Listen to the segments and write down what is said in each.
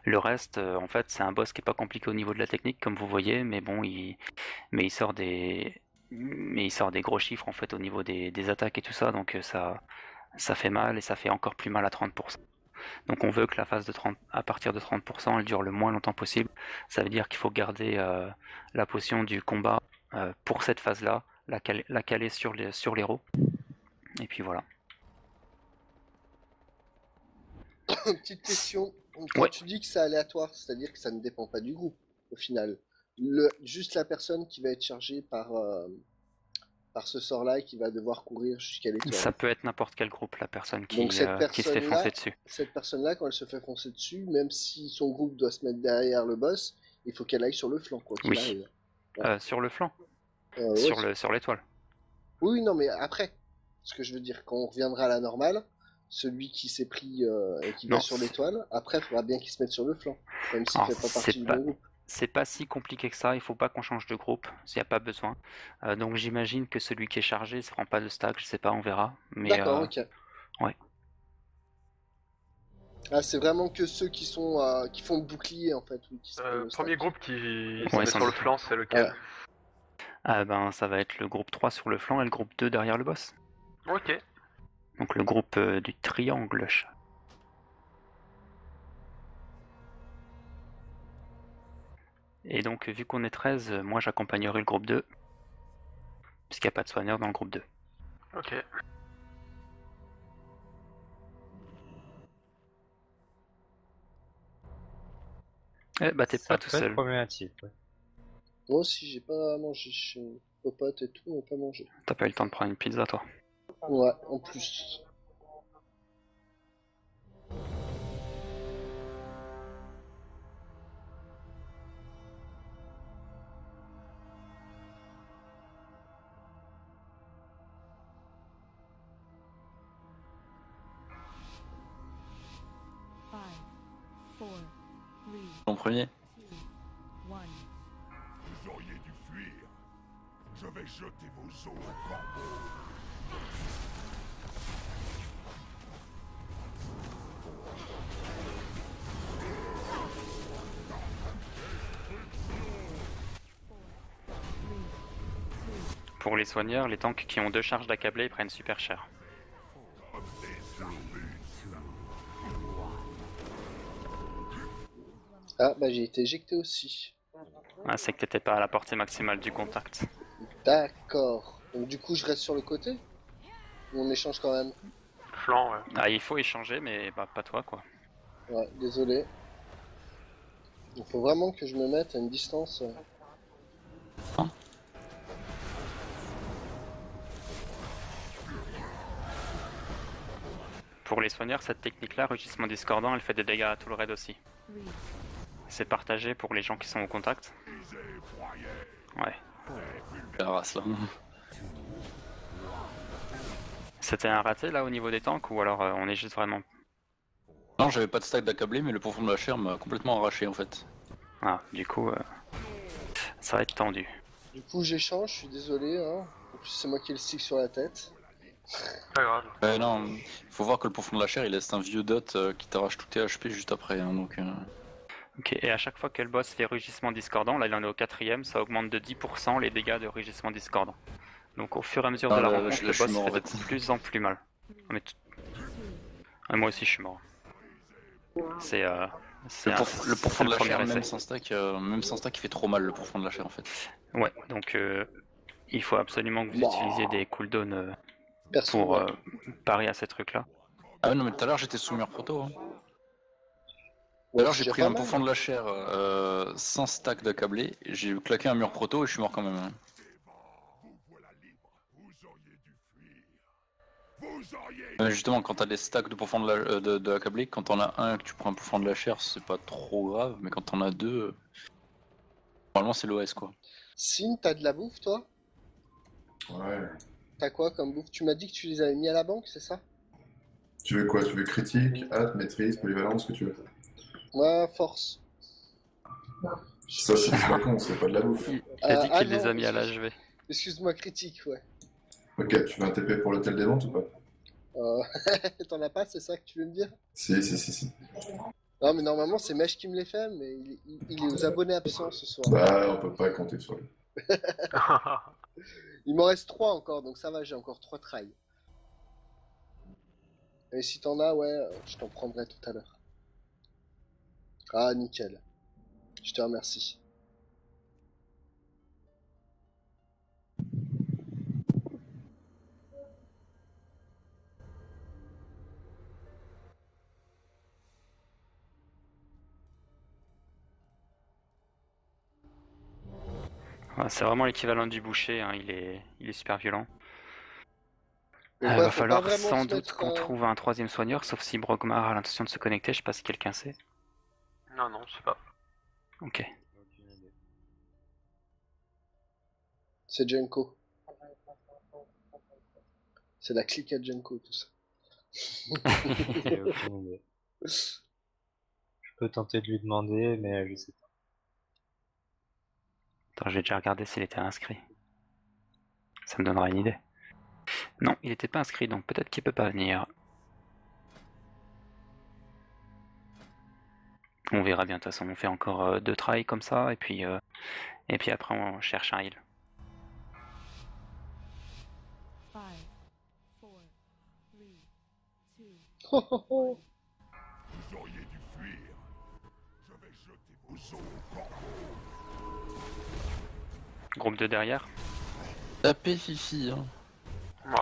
Le reste, en fait, c'est un boss qui est pas compliqué au niveau de la technique, comme vous voyez, mais bon, mais il sort des gros chiffres en fait au niveau des attaques et tout ça, donc ça fait mal et ça fait encore plus mal à 30%. Donc on veut que la phase de 30, à partir de 30%, elle dure le moins longtemps possible. Ça veut dire qu'il faut garder la potion du combat pour cette phase-là, la caler sur l'héros. Et puis voilà. Petite question. Quand Ouais, tu dis que c'est aléatoire, c'est-à-dire que ça ne dépend pas du groupe, au final. Juste la personne qui va être chargée par ce sort-là et qui va devoir courir jusqu'à l'étoile. ça peut être n'importe quel groupe, la personne Donc qui se fait foncer dessus. cette personne-là, quand elle se fait foncer dessus, même si son groupe doit se mettre derrière le boss, il faut qu'elle aille sur le flanc, quoi qu'il Oui. arrive. Ouais. Sur le flanc, Ouais. sur l'étoile. Oui, non, mais après, ce que je veux dire, quand on reviendra à la normale, celui qui s'est pris et qui va Non, sur l'étoile, après, il faudra bien qu'il se mette sur le flanc, même s'il alors, fait pas partie du bon groupe. c'est pas si compliqué que ça, il faut pas qu'on change de groupe, s'il n'y a pas besoin. Donc j'imagine que celui qui est chargé ne se prend pas de stack, je sais pas, on verra. Mais D'accord, ok. ouais. Ah, c'est vraiment que ceux qui sont qui font le bouclier en fait, oui, qui se prennent le Premier stack. groupe qui se Ouais, met sans sur le doute. flanc, c'est lequel? Ouais. Ah ben ça va être le groupe 3 sur le flanc et le groupe 2 derrière le boss. Ok. Donc le groupe du triangle. Et donc vu qu'on est 13, moi j'accompagnerai le groupe 2. Puisqu'il n'y a pas de soigneur dans le groupe 2. Ok. Eh bah t'es Ça pas tout peut être seul. problématique. Ouais. Moi aussi, j'ai pas mangé chez popote et tout, on n'a pas mangé. T'as pas eu le temps de prendre une pizza toi. Ouais, en plus. En premier. Vous auriez dû fuir. Je vais jeter vos os au corbeau. Pour les soigneurs, les tanks qui ont 2 charges d'accablés prennent super cher. Ah, bah j'ai été éjecté aussi. Ah, c'est que t'étais pas à la portée maximale du contact. D'accord. Donc du coup, je reste sur le côté? Ou on échange quand même? Flanc, ouais. Ah, il faut échanger, mais bah, pas toi quoi. Ouais, désolé. Il faut vraiment que je me mette à une distance. Pour les soigneurs, cette technique-là, rugissement discordant, elle fait des dégâts à tout le raid aussi. C'est partagé pour les gens qui sont au contact. Ouais. La race là. C'était un raté là au niveau des tanks ou alors on est juste vraiment... Non, j'avais pas de stack d'accablé, mais le profond de la chair m'a complètement arraché en fait. Ah, du coup, ça va être tendu. Du coup, j'échange, je suis désolé. Hein. En plus, c'est moi qui ai le stick sur la tête. Pas grave. Non, faut voir que le profond de la chair il laisse un vieux dot qui t'arrache tout tes HP juste après, hein, donc... Ok, et à chaque fois que le boss fait rugissement discordant, là il en est au 4ème, ça augmente de 10% les dégâts de rugissement discordant. Donc au fur et à mesure de la rencontre, je le suis boss mort, fait en de fait. plus en plus mal. Mais moi aussi je suis mort. C'est Le profond de la premier chair, essai. même sans stack, il fait trop mal le profond de la chair en fait. Ouais, donc il faut absolument que vous utilisiez des cooldowns Perso, pour ouais. parer à ces trucs-là. Ah ouais, non, mais tout à l'heure j'étais sous mur proto. Hein. Tout à Ouais, l'heure c'est j'ai déjà pris pas un mal. profond de la chair sans stack d'accablé, j'ai claqué un mur proto et je suis mort quand même. Hein. Vous voilà libre. Vous auriez dû fuir. Vous auriez Justement, quand t'as des stacks de profond de accablé, quand t'en as un et que tu prends un profond de la chair, c'est pas trop grave, mais quand t'en as deux, normalement c'est l'OS quoi. Sin, t'as de la bouffe, toi? Ouais. T'as quoi comme bouffe? Tu m'as dit que tu les avais mis à la banque, c'est ça? Tu veux quoi? Tu veux critique, hâte, maîtrise, polyvalence, ce que tu veux? Ouais, force. Ça, c'est du flacon, c'est pas de la bouffe. Il a dit qu'il les non, a mis à l'HV. Excuse-moi, critique, ouais. Ok, tu veux un TP pour l'hôtel des ventes ou pas? T'en as pas, c'est ça que tu veux me dire? Si. Non, mais normalement, c'est Mesh qui me les fait, mais il est aux abonnés absents ce soir. Bah, on peut pas compter sur lui. Il m'en reste 3 encore, donc ça va, j'ai encore 3 tries. Et si t'en as, ouais, je t'en prendrai tout à l'heure. Ah, nickel. Je te remercie. Ouais, c'est vraiment l'équivalent du boucher, hein, il est super violent. Donc, Il ouais, va faut falloir pas vraiment sans se doute mettre, qu'on trouve un troisième soigneur, sauf si Brogmar a l'intention de se connecter, je sais pas si quelqu'un sait. Non, non, je sais pas. Ok. Aucune idée. C'est Jenko. C'est la clique à Jenko, tout ça. J'ai aucune idée. Je peux tenter de lui demander, mais je sais pas. Attends, je vais déjà regarder s'il était inscrit. Ça me donnera une idée. Non, il était pas inscrit, donc peut-être qu'il peut pas venir. On verra bien, de toute façon, on fait encore 2 tries comme ça, et puis après on cherche un heal. 5, 4, 3, 2, Oh, oh, oh. Vous auriez dû fuir. Je vais jeter vos os au corbeau. Groupe 2 derrière. Tapez Fifi, hein. Moi.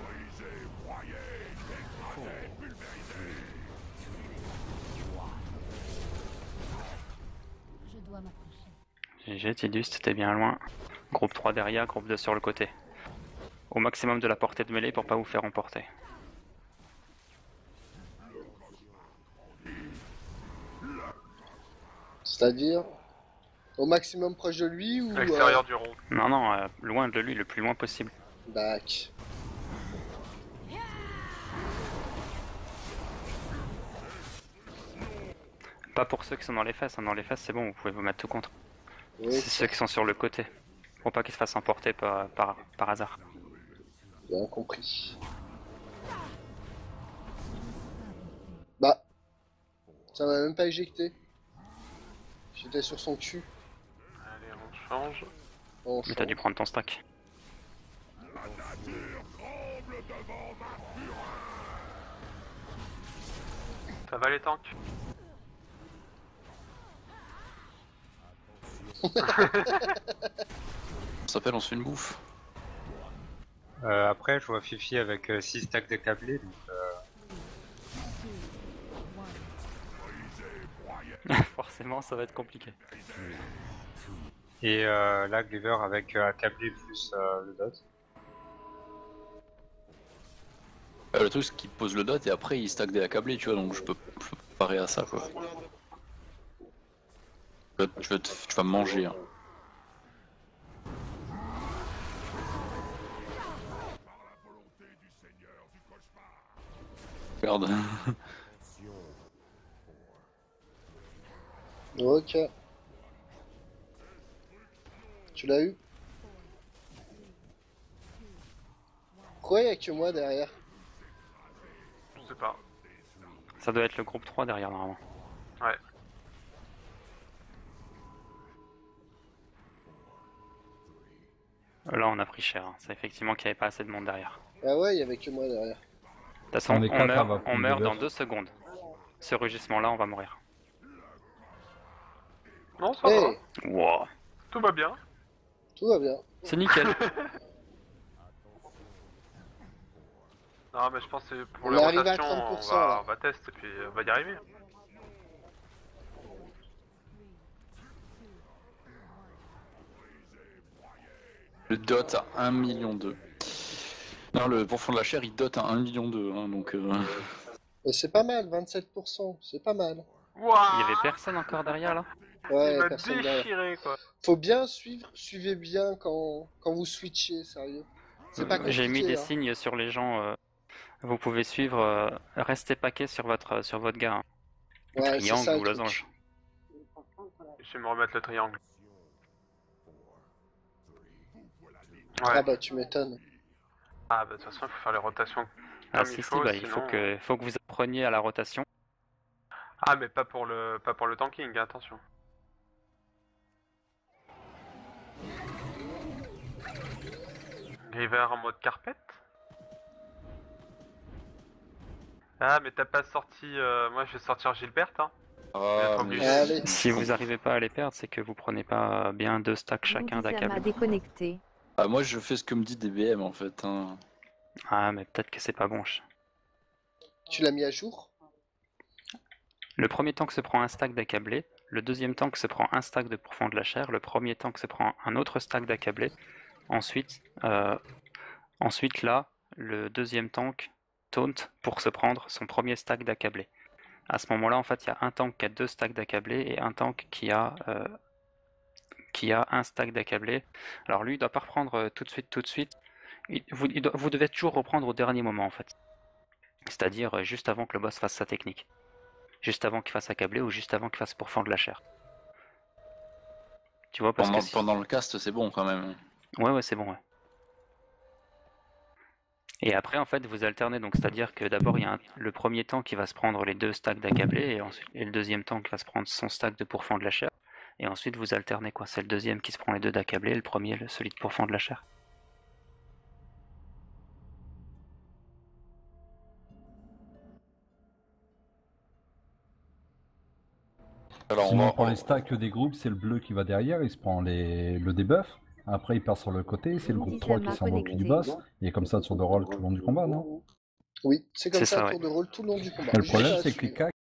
Brisez, broyez, dégradez, pulvérisez. je dois m'approcher. GG, Tidus, t'étais bien loin. Groupe 3 derrière, groupe 2 sur le côté. Au maximum de la portée de mêlée pour pas vous faire emporter. C'est-à-dire au maximum proche de lui ou... À l'extérieur du rond. Non, non, loin de lui, le plus loin possible. Bac. Pas pour ceux qui sont dans les fesses, hein. Dans les fesses c'est bon, vous pouvez vous mettre tout contre. Oui, C'est ceux qui sont sur le côté. Pour pas qu'ils se fassent emporter par hasard. bien compris. Bah, ça m'a même pas éjecté. J'étais sur son cul. Allez, on change. On Mais t'as dû prendre ton stack. La nature tremble devant ma fureur. Ça va les tanks? Ça s'appelle on se fait une bouffe. Après, je vois Fifi avec 6 stacks de câblés, donc Forcément, ça va être compliqué. et là, Gliver avec un câblé plus le dot. Le truc c'est qu'il pose le dot et après il stack des accablés, tu vois, donc je peux parer à ça quoi. Tu vas me manger. Hein. Regarde. Ok. Tu l'as eu? Pourquoi il y a que moi derrière? Je sais pas. Ça doit être le groupe 3 derrière normalement. Ouais. Là on a pris cher, hein. C'est effectivement qu'il n'y avait pas assez de monde derrière. Ah ouais, il y avait que moi derrière. De toute façon, On est quatre, on va on prendre meurt des dans buffs. 2 secondes. Ce rugissement là, on va mourir. Non, ça Hey, va. Wow. Tout va bien. tout va bien. C'est nickel. Non, mais je pense que pour On la est arrivé à rotation, 30%, là. on va tester et puis on va y arriver. Le dot à 1,2 million. Non, le pour fond de la chair il dot à 1,2 million, hein, donc Et c'est pas mal, 27%, c'est pas mal. Wouah, Il y avait personne encore derrière là? Ouais, il m'a personne derrière. déchiré quoi. Faut bien suivre, suivez bien quand vous switchez, sérieux. C'est pas compliqué. J'ai mis des hein. signes sur les gens. Vous pouvez suivre, restez paquet sur votre gars. Hein. Ouais, c'est Triangle ça, ou le losange. Je vais me remettre le triangle. Vous voilà Ouais. Ah bah tu m'étonnes. Ah bah de toute façon, il faut faire les rotations Ah comme si, il si, faut, bah, il sinon... faut que vous appreniez à la rotation. Ah mais pas pour le tanking, attention. River en mode carpet. Ah mais t'as pas sorti... Moi je vais sortir Gilbert, hein. Ah, pas mais obligé. Allez. Si vous n'arrivez pas à les perdre, c'est que vous prenez pas bien 2 stacks chacun Boudisama d'accable. déconnecté. Ah, moi je fais ce que me dit DBM en fait. Hein. Ah, mais peut-être que c'est pas bon. Tu l'as mis à jour? Le premier tank se prend un stack d'accablé, le deuxième tank se prend un stack de pourfend de la chair, le premier tank se prend un autre stack d'accablé. Ensuite, là, le deuxième tank taunt pour se prendre son premier stack d'accablé. À ce moment-là, en fait, il y a un tank qui a 2 stacks d'accablé et un tank qui a un stack d'accablé. Alors lui, il doit pas reprendre tout de suite. Vous devez toujours reprendre au dernier moment, en fait. C'est-à-dire juste avant que le boss fasse sa technique. Juste avant qu'il fasse accabler ou juste avant qu'il fasse pourfend de la chair. Tu vois, parce que Pendant le cast, c'est bon quand même. Ouais, c'est bon, ouais. Et après, en fait, vous alternez, donc c'est-à-dire que d'abord, il y a le premier tank qui va se prendre les 2 stacks d'accablé, et le deuxième tank qui va se prendre son stack de pourfend de la chair, et ensuite vous alternez, quoi. C'est le deuxième qui se prend les 2 d'accablé, le premier, celui de pourfend de la chair. Alors, Sinon, pour les stacks des groupes, c'est le bleu qui va derrière, il se prend le debuff. Après, il part sur le côté, c'est le groupe 3 qui s'en va au pied du boss. Il est comme ça, tour de rôle tout le long du combat, non? Oui, c'est comme C'est ça, ça, tour de rôle tout le long du combat. Mais le problème, Juste à c'est que les suivre. cas